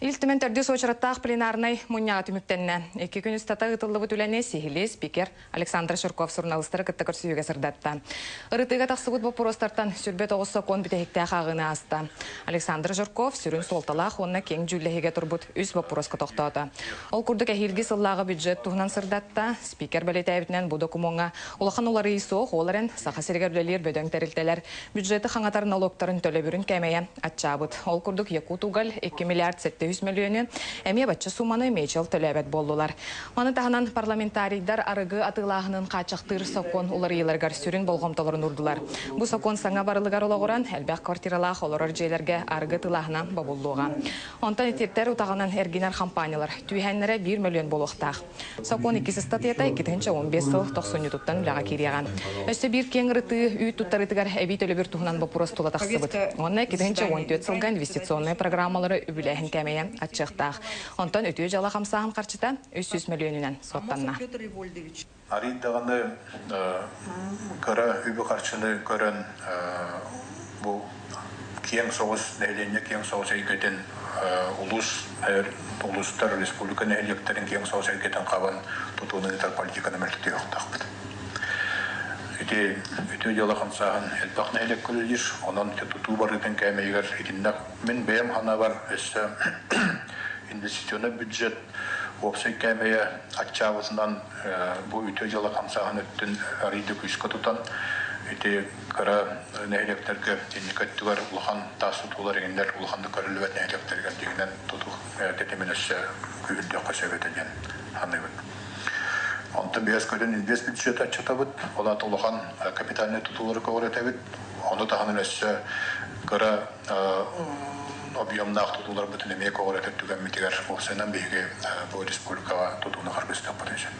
Илтімен төрді сочыраттақ пленарнай мұнyağı түміктенне. Екі күн үстата ұтылығы түләне сихили спикер Александр Шурков сұрналыстыры кітті көрсүйіге сырдатта. Ырытыға тақсығыт бопыростартан сүрбет оғыз сокон бітехікті ағағыны аста. Александр Шурков сүрін солталақ онына кең жүлләхеге тұрбыт үз бопыросқа тоқтауды. Ол күрдік әхилгі сыллағы бюджет туғынан сырдатта. Спикер бәлетәйбітінен бұ докумонға улахан олары исоқ, оларын сақа сергерлелер бөдөң тәрілтелер. Бюджеті қаңатар налогтарын төлі бүрін кәмейе атчабыт. Ол күрдік Якутугал 2 миллиард 700 миллионы әме бачы суманы мейчел төләбәт болдылар. Оны тағынан парламентарийдар арығы атылағының қачақтыр сокон улары елергар сүрін болғымталарын ұрдылар. Бұ сокон саңа барылығар олағыран әлбәқ квартиралақ оларар жейлерге арғы тылағына бабылдуға. Онтан ететтер ұтағынан әргенер компаниялар түйәнлері 1 миллион болуқтақ. Сокон 2 статията 2-15 сыл 90 тұттан үліға кереған. Өсі бір кең рыты үй тұттарытығар әбей төлі бір тұғынан бапырос тұла тақсыбыт. Оны 2-14 сылға инвестиционный программалары үбіләхін кәмейе атчықтақ. Онтан өтіе жала қамсағын қарчыта 300 миллионынан соттанна. Аридағаны көра үбі қарчыны көрін бұл кең соғыс нәйлене кең соғыс әйгетін ұлыстар республика нәйлектерін кең соғыс әйгетін қабан тұтуының етар политиканы мәлікте оқтақпыды. Өте жала қамсағын әлбақ нәйлек көлілдер, онан тұту барытын кәмейгер етіндақ. Мен бәйім хана бар өсі инвестиционы бюджет опсай кәмейе атчабысынан бұл өте жала қамсағын өттін арейді күшкі тұтан. Өте қара нәйлектерге тенекеттігер ұлған тасы тұлар егендер ұлғанды көрілует нәйлектерген дегенен тұту тетемен өсі күйінде қосабетінен ханайбын. Онты бәз көден инвест бюджет атчатабыт, ола толған капитальный тұтулары көғыретәбіт, оны тағанын өсі қыра объемнақ тұтулар бұтын емей көғыретәп түген метегер болсайынан бейге бұл республикаға тұтуыны қарбыстық потенциал.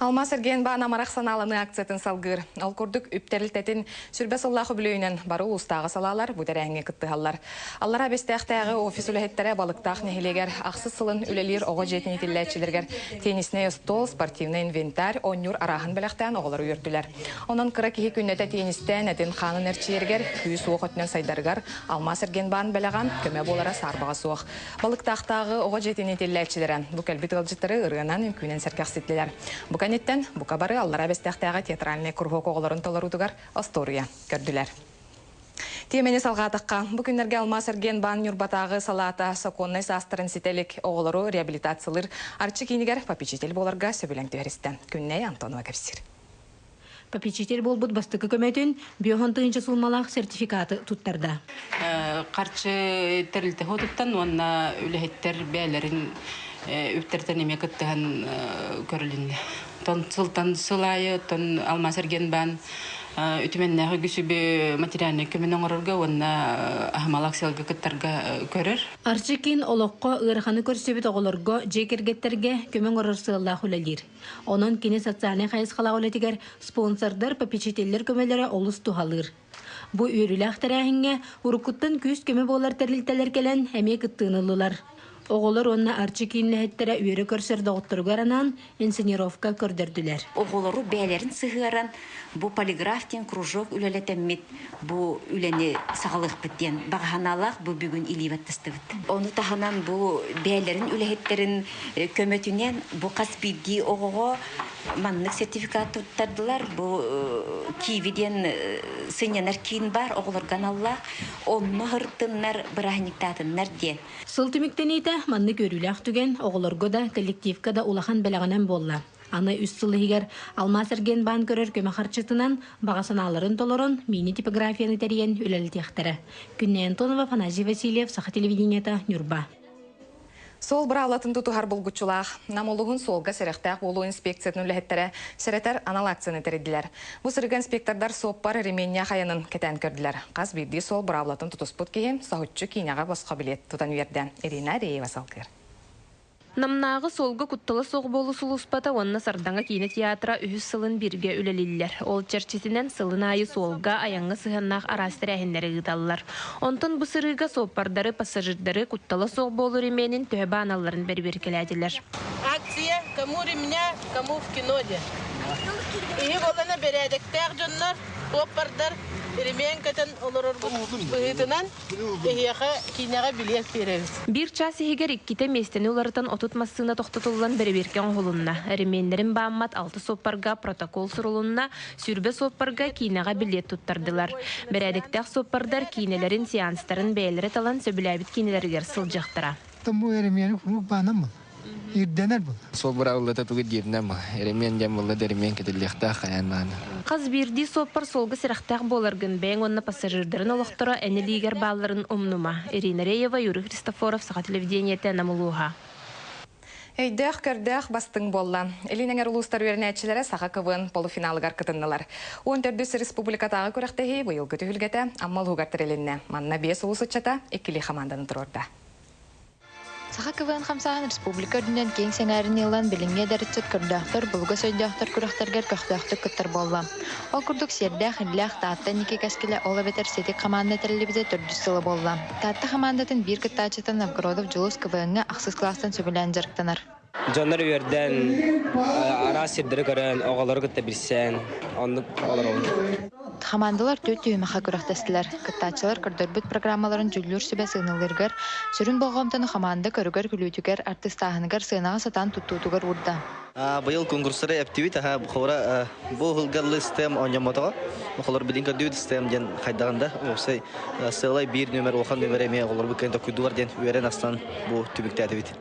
Алмаз Эрген баана марақ саналыны акциятын салгыр. Ал күрдік үптәрілтетін сүрбәс Аллахы білуінен бары ұлыстағы салалар бұдар әңге күттіғалар. Аллара бестәқтәғі офис үләхеттері балықтақ нәхелегер, ақсыз сылын үлелер оғы жетіне тілләтчілергер, тенисіне стол, спортивный инвентарь, онюр арахын біләқтән оғылар үйірділер. Онын қыра кеге күннеті тенистен әтін қанын әрчиергер, күйіс оғытнен сайдарғар, Алмаз Эрген баан біләған көмі болара сарбаға соқ. Балықтақтағы оғы жетіне тілләтчілерін, бұл кәлбет ғылжыттары ұрғынан үмкінен сәркәқсеттілер. Бұқанеттен бұқа бары аллара бәстәқтәға театральный күрғоқ оғыларын толарудығар Астория көрділер. Темені салғатыққа бүкіндерге Алмаз Эрген баан юрбатағы салата соконный састырын сетелік оғылыру реабилитациялыр арчы кейінігер попечитель боларға сөбіліңді верісті. Күнней Антонова көпсір. Попечитель болбут бастыкы көмөтүн биохонтыгынча сулмалақ сертификаты туттарда. Қарчы тәрілті хотыптан, онна үліхеттер бәлерін үптерден емек үттіған көрілінді. Тон сылтан сылайы, тон Алмаз Эрген баан үтіменнәғы күсібі материальный көмінің орырға, онна ахмалақ селгі күттарға көрір. Арчыкин олоққа ұрғаны көрсебет оғылырға жекергеттерге көмің орыр сыллақ үлелер. Onun kini социальный қайысқала олетігер спонсордар попечителер көмелері олыс тухалыр. Бұ үйрілі ақтарағынға ұрыққыттың күз көмі болар тәрілтелер келен әме күттіңілілер. Оғылыр онна Арчыкинлі әттері үйрі көрсерді оқтырғаранан инсценировка көрдірділер. Оғылыру бәлерін сығыран, бұ полиграфтен кружок үлелетеммет, бұ үлені сағылық біттен. Бағаналақ бұ бүгін илеветтісті біт. Оны тағанан бұ бәлерін үлехеттерін көметінен бұ қаспиді оғыға маннық сертификат тұттардылар. Бұ кивиден сынянар кейін бар оғылырған Аллах, оны ғырттынлар бірағниктатынлар де. Сылтымиктенейті манны көрілі түген оғылырға да коллективка да улахан бәліғанан болла. Аны үст сылығығар Алмаз Эрген баан көрір көмі қарчытынан бағасаналарын толырын мини типографияны тәрген үләлі тияқтары. Күнне Антонова, Фаназий Васильев, Саха телевидениета, Нюрба. Сол бір алатын тұтығар бұлғычылақ, намолығын солға сәріқтәқ болу инспекциятын үләхеттері сәрәтер аналакцияны тәреділер. Бұл сұрғы инспектордар соппар ременния қаянын кәтән көрділер. Қаз бірді сол бір алатын тұтыспыт кейім сағытчы кейняға босқа білет тұтан верді. Ирина Реева салқыр. Намнағы солғы құттылы соғы болу сұлыспата онына сардаңа кейіні театра үхіз сылын бірге үлелілер. Ол черчесінен сылын айы солға аяңғы сығаннақ арастыр әхіндері ғыталылар. Онтын бұл сырыға соппардары, пассажирдары құттылы соғы болу ременін төбі аналарын бәрбер келәділер. Акция «Кому ремня, кому в киноде». И волана бередік тәқ жонлар, соппардар, Иремен катын олорор быһытынан эхияха киняга билет беребиз. Bir час ihigер ikkite местени уларытан отутмассына тохтотуллан береберкен холунна. Эременнерин бааммат 6 соппарга протокол сурулунна, сүрбе соппарга кинага билет туттардылар. Берәдіктәк соппардар кинелерин сеанстарын бәйлері талан сөбіләбіт кинелергер сылжақтыра. Тому эремени хурук банам. Ирденер бул. Сол бара улата тугы дирнем. Эремен жам булды эремен кетилехта хаяннан. Қаз бирди соппар солғы сирақтақ боларгын бәң онна пассажирдарын олықтыра әнелигер балларын умнума. Ирина Реева, Юрий Христофоров, Саха телевидениеті намылуға. Эйдэх көрдэх бастың болла. Элинеңер улустар вернәтчілері саға кывын полуфиналыгар кытыннылар. 14 республикатағы көріқтегі бұйылғы түйілгеті аммал хугартыр елінне. Манна 5 улусычата екілі хаманданы тұрорда. Саха кывын хамсағын республика дүнен кең сәңәрін елан білінге дәрітсет көрдіқтір, бұлғы сөйдіқтір көріқтергер көқтіқтір күттір болла. Ол күрдік сердәқ, үлләқ, таатта неке кәскілі олы бетер сетік хаманды тәрілі бізе 400 сылы болла. Таатта хамандатын бір күттачытын Новгородов Джулус кывынға ақсыз кластан сөбілән жарықтанар. Jonlar yerden ara sirleri gören oğulları gıtta bilsen, onluk olur olur. Хамандылар төт түйіміға көріқтестілер. Кыттачылар көрдөрбіт программаларын жүллүр сүбә сығынылыргар, сүрін болғамтаны хаманды көрігер күлүтігер, артистағынығар сығынаға сатан туттутугар урда. Быйыл конкурсары әптивит, бұқора бұл ғылғарлы систем ойнаматыға. Бұқолар білін көрдует систем ден қайдағында. Осай сылай бір нөмір, оған нөмір әме олар бүккенді күдуар ден үйерен астан бұл түбікті әтівит.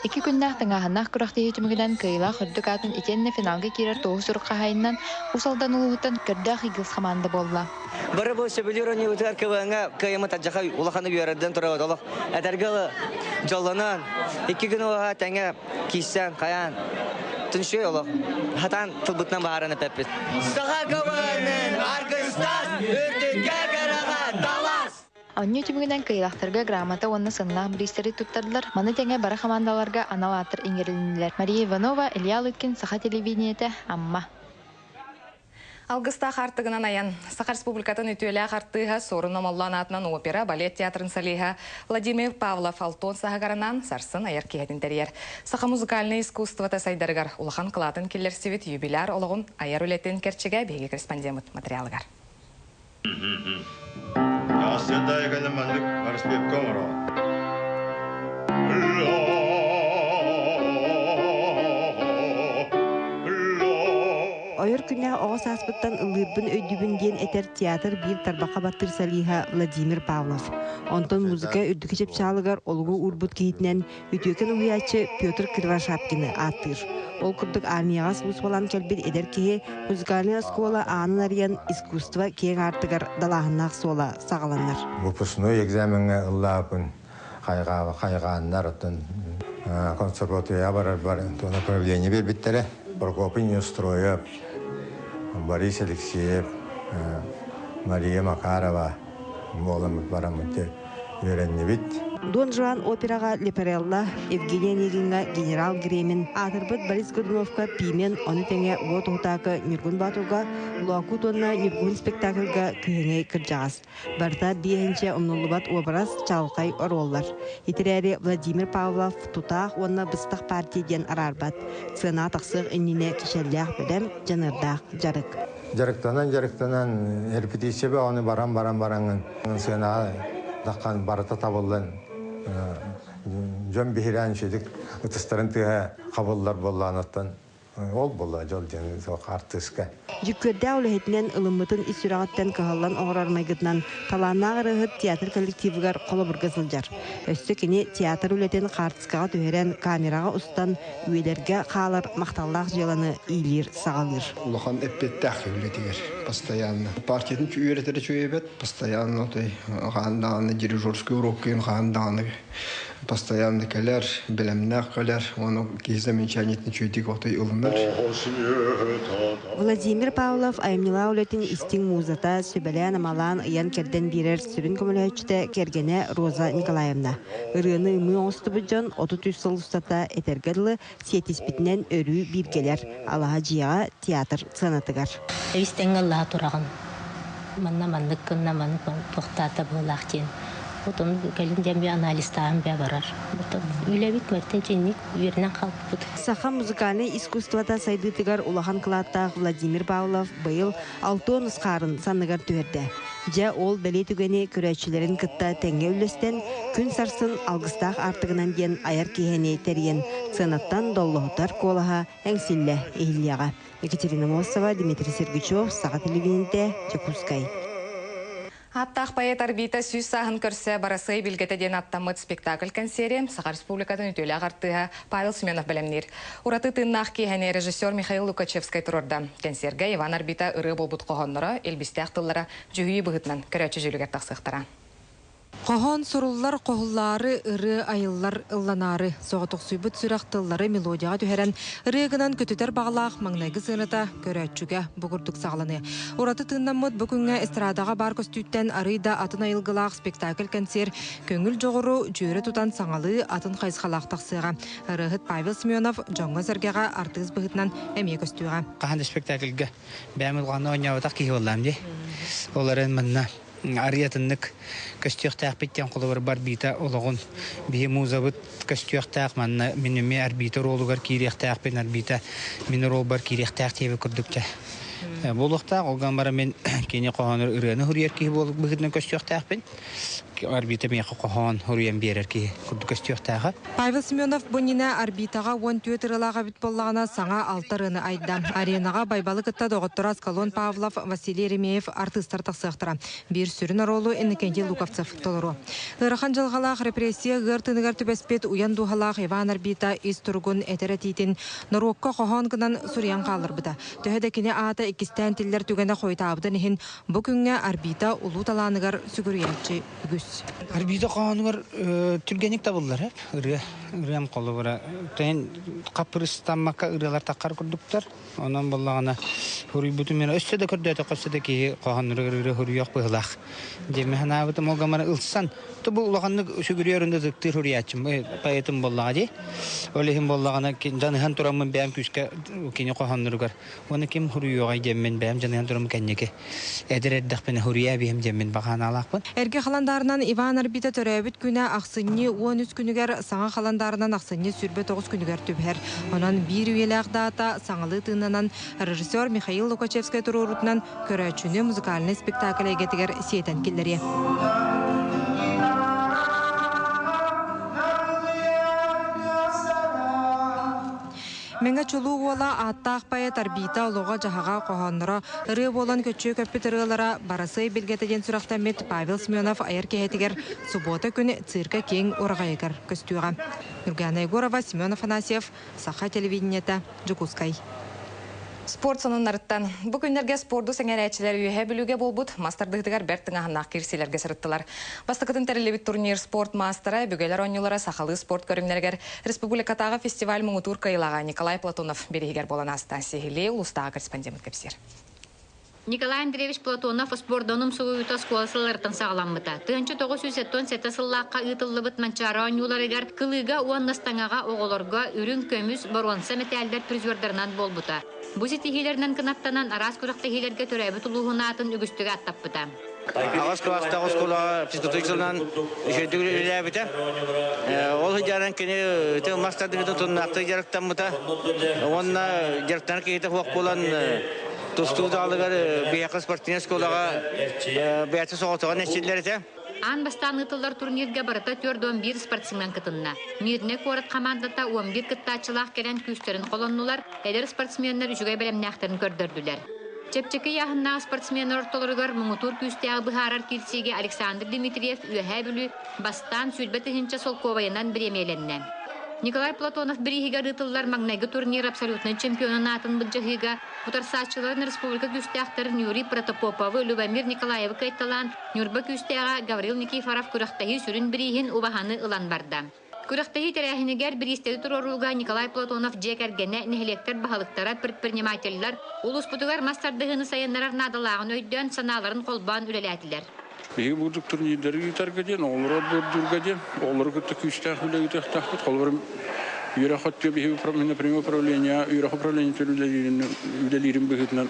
2 күннәк тыңағынақ күріқті етімігіден кыйла құрдық атын етенне финалға керер тоғы сұрыққа хайыннан ұсалдан ұлғыттан көрдіқ игілс қаманды болла. Бары бұл сөбілерін еуітер көвіңі күйемі тәджіға ұлақаны үйерден тұры өтілік. Әтәргілі жолынан 2 күн оға тәңе кейсен, қаян, түнші олық. Хатан тұлбытынан бағараны пәппіз. Саға көвіңін арқыстан үрдікке кәріға далас! Онны түмігінен кыйлақтырға грамота онны сыннақ бристері туттардылар. Маны тәңе бара командаларға аналатыр иңерілінілер. Мария Иванова, Илья Лыткин, Саха телевидениеті, Амма. Алгыста қартығынан аян. Саха республикатын үтуелі қартыға сорын омаллан атынан опера, балет театрын салиға Владимир Павлов Алтон сағагарынан сарсын аяр кейетін тәрер. Саха музыкальный искусствота сайдарығар улахан қылатын келер севет юбиляр олығын аяр үлетін керчеге бейгі корреспондент материалығар. Седай галимандык арспеп комро. Ойыр күнә оғыз аспыттан ылырбын өйдүбін ден этер театр бір тарбақа баттыр салиха Владимир Павлов. Онтон музыка үрдікі жеп чалығар олғы урбут кейтінен үтөкен ұйачы Петр Кривошапкины аттыр. Ол күрдік армияға сұлыс болан кәлбет едер кеге музыкальная школа анын ариян искусство кең артығар далағынақ сола сағаланар. Выпускной экзаменге ыллапын қайғаннар оттан консерватория бар направление бербеттері. Прокопин Устроев, Борис Алексеев, Мария Макарова, Моламыт барамыты үйреннебит. Дон Жуан операға Леперелла, Евгения Негинга, генерал Гремин, Атырбыт Борис Годуновка, Пимен, оны тәңе вот ұтақы Нюргун Батуға, Луаку тонна Нюргун спектакльға күйеңе кіржағыз. Барта бейінче ұмнулыбат образ чалқай ороллар. Итерәрі Владимир Павлов тұтақ онна бұстық партияден арарбат. Сына тақсық үніне кешелләқ бәдәм жанырдақ жарық. Жарықтанан, репетиция оны баран-баран-баран сына даққан барыта табылын. Жөн бейірән шедік ұтыстарын тіға қабылдар болғанаттан ол болға жол дені артыска. Жүккөрді әуліхетінен ылымытын исүрағаттан кағалан оғырар майгытынан таланнағы рығыт театр коллективігар қолы бұргызылжар. Өсті кені театр үлетін қартысқаға түйерен камераға ұстан үйелерге қалар мақталлақ желаны ийлер сағалыр. Улахан әппеттәқ үлетігер, постоянно. Партиятын үйелетері чөйебет, постоянно қағандағаны дирижерский урок кейін қағандағаны постоянно кәлер, білімнәқ кәлер, оны кездеменчанетін чөйдік отой ұлымыр. Владимир Павлов айымнила үлетін истин музата сөбәлән амалан ыян керден берер сүрін көмілі кергене Роза Николаевна. Үріні үмі оңысты бұджан 33 сыл ұстата этергерлі сетиспітінен өрі биргелер. Алаға жияға театр сынатығар. Әвістен Аллаға тұрағын. Манна мандық күнна мандық тоқтата болақ ден. Потом калин бе анализ таам бе барар. Потом үлебит мөртен ченник вернен калып. Саха музыкальный искусствода сайдытыгар улахан кылаттах Владимир Павлов быйыл 6 нускарын саныгар түрді. Жа ол бәле түгені көрәтшілерін кытта тәңге үлестен күн сарсын алгыстақ артығынан ден аяр кейхене терген сынаттан доллығытар колаға әңсілі ейлияға. Екатерина Мосова, Дмитрий Сергучев, Саға телевизионде, Чекускай. Аттақ паят арбита сүйіз сағын көрсе барасы білгеті ден аттамыд спектакль консерия Сақа Республикатын үтөлі ағартыға Павел Семенов білімнер. Ураты тыннақ кейхәне режиссер Михаил Лукачевскай тұрорда. Консерге Иван арбита ұры болбут қоғонлары, елбісті ақтылары жүхейі бұғытнан көрәтші жүлігер тақсықтыра. Qohon sorullar qohullары ыры айыллар ылланары соғытық сүйбіт сүрақтылары мелодияға түхерен ырыгынан көтетер бағалақ маңнайғы сыныта көрәтчүге бұғырдық сағыланы. Ураты тыңнамыд бүгінгі эстрадаға бар көстүйттен арыйда атын айылғылақ спектакль консер көңіл жоғыру жүйері тұтан саңалы атын қайсқалақ тақсыға. Ырығыт Павел Семенов жоңғы зіргеға артыз бұғытнан әме көстүйға. Қағанды спектакльға бәмілғаны ойнауытақ кейі оламды. Оларын мұнна Ариятыннык көстүйіқтақ беттен қолы бар бита олығын бейі музабыт көстүйіқтақ манна меніме арбита ролуғар кейректақ пен арбита мені рол бар кейректақ тебі күрдікті. Болуқтақ олған бара мен кене қоғаныр үрені хүрер кейі болып бұғыдың көстүйіқтақ пен арбита меқі қоған хүрен берер кейі күрді көстүйіқтағы. Павел Семенов бұнина арбитаға 14 ырылаға бит боллағына саңа 6 рыны айда. Аренаға байбалы кітта доғыттыра Скалон Павлов, Василий Ремеев артыстар тақсықтыра. Bir sürün ролу Энекенди Луковцев толыру. Ырыхан жылғалақ репрессия ғыртынығар түбәспет уян дұғалақ Иван арбита истұрғын әтеретейтін Нұрокқа қоған кынан сүриян қалыр бұда. Төхедекіне ата ikisten tiller tügende koytabıdan ehin bugünkü arbita ulu talanıgar sügüriyelçi ügüs. Arbita kanıgar tülgenik tabullar hep. Rıyan kolu var. Tehin kapıristan maka ırılar takar kurduklar. Ondan bollağına huri bütün mena össede kürdüyete kössede ki kanıgar huri yok bıhlaq. Cemihan abıda molgamara ılsan. Bu ulağanlık sügürüyorunda zıktır huriyatçım. Payetim bollağı di. Ölehim bollağına canıhan turamın bəyəm küske kini kanıgar. Onu kim huri yok cemmin bəyəm canıhan turamın kendiki. Edir eddək beni huriya bəyəm cemmin baxana alaqbın. Erge xalandarından Ivan arbita törəbit günə axsınni 13 günüger sağa xalandarından axsınni sürbet 9 günüger tübher. Onun bir üyelək data saŋalı tığınanan rejissor Mikhail Lukachevskay tururutnan körəçünü muzikalini spektakl egetiger siyeten killeri. Менге чулуу ола аттақ паят арбита олуға жағаға қоғаныра ыры болан көтчі көппет ырылара барасы білгетеден сұрақтамет Павел Семенов айыр кеетігер суббота күні цирка кең орағайығыр көстуға. Нургана Егорова, Семенов Анасьев, Саха телевидениета, Жукускай. Спорт сонуннарыттан. Бу күннерге спорду сеңерәчилер үйе білуге болбут, мастардыгдыгар бәрттің ағынақ кирсилерге сырыттылар. Бастықытын тәрелебит турнир спорт мастера, бүгелер ойнулара сақалы спорт көрімнергер республикатағы фестиваль мұңытур кайылаға Николай Платонов берегер болан аста. Сехиле ұлыстағы корреспондент көпсер. Николай Андреевич Платонов спордоным суғыйта скуасылыртын сағаламыта. Тынчы 907 сыллаққа ұйтылыбыт манчара ойнуларыгар кылыға уаннастаңаға оғылырға үрін көміз баруанса металдер призвердернан болбыта. Бу сетихилернен кынаптанан арас күрақтахилерге төрәбі тұлуғынатын үгістігі аттаппыта. Ағас класста оскола физкультурисынан үшетігілі үләбіті. Ол жаран кені мастардығыды тұннақты жарықтанмыта. Онна жарықтан кейті хуақ болан тұстуды алығар бияқы спортине сколаға бияты соғытыған әшелдері. Ан бастан ытылар турнирге барыта 4-11 спортсмен кытынна. Мирне корат командата 11 кыттачылақ келен күстерін қолоннулар, әдер спортсменлер жүгай бәлемнәқтерін көрдірділер. Чепчеке яғынна спортсменлер ортолырығар мұңытур күстеғі бұхарар келсеге Александр Дмитриев үйәхә білі бастан сүлбеті хинча сол ковайынан біремеленне. Николай Платонов бірігіға рытылар маңнайғы турнир абсолютный чемпионатын бұджығыға бұтарсачыларын республика күстеқтарын Юрий Протопоповы, Любомир Николаевы кайтталан, Нюрба күстеға Гаврил Никифоров күрақтағы сүрін бірігін ұбағаны ұлан барды. Күрақтағы тәрәхінігер бірістеді тұрорулға Николай Платонов жекергені нехелектер бағалықтара предпринимателлер, улус бұтығар мастардығыны сайынларар надалағын өйден саналарын қолбан үлеләтілер. Беги бурдук турнирлерге гитаргаден, олар бурдургаден, олар күтті күштәқ үлегі тәқтақпыт, қолбарым үйрақат беги премия управления, үйрақ управления үлелерін бігітінен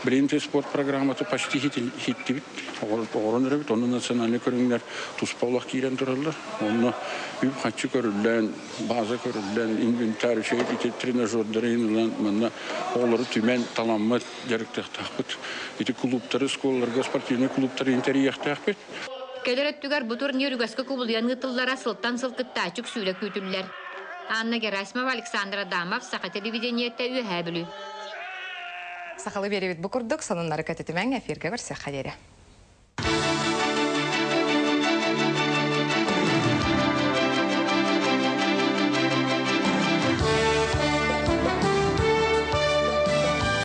Бринте спорт программасы почти хиттибит. Орон ребит, оны национальный көрүңлер туспаулах кирен туралар. Оны үп хатчы көрүлден, база көрүлден, инвентарь, тренажердары инлан, мына олары түмен таламмат жарыктах тахпыт. Ити клубтары, школаларга, спортивный клубтары интериях тахпыт. Келереттүгер бу турнир үгәскә кубулыян гытыллара сылтан сылкытта ачык сүйле күтүлләр. Анна Герасимова, Александр Адамов, Саха телевидениетте үһә бүлү. Сахалы беребит бу курдук, сонуннары көтөтүмәң эфирге берсе хәдере.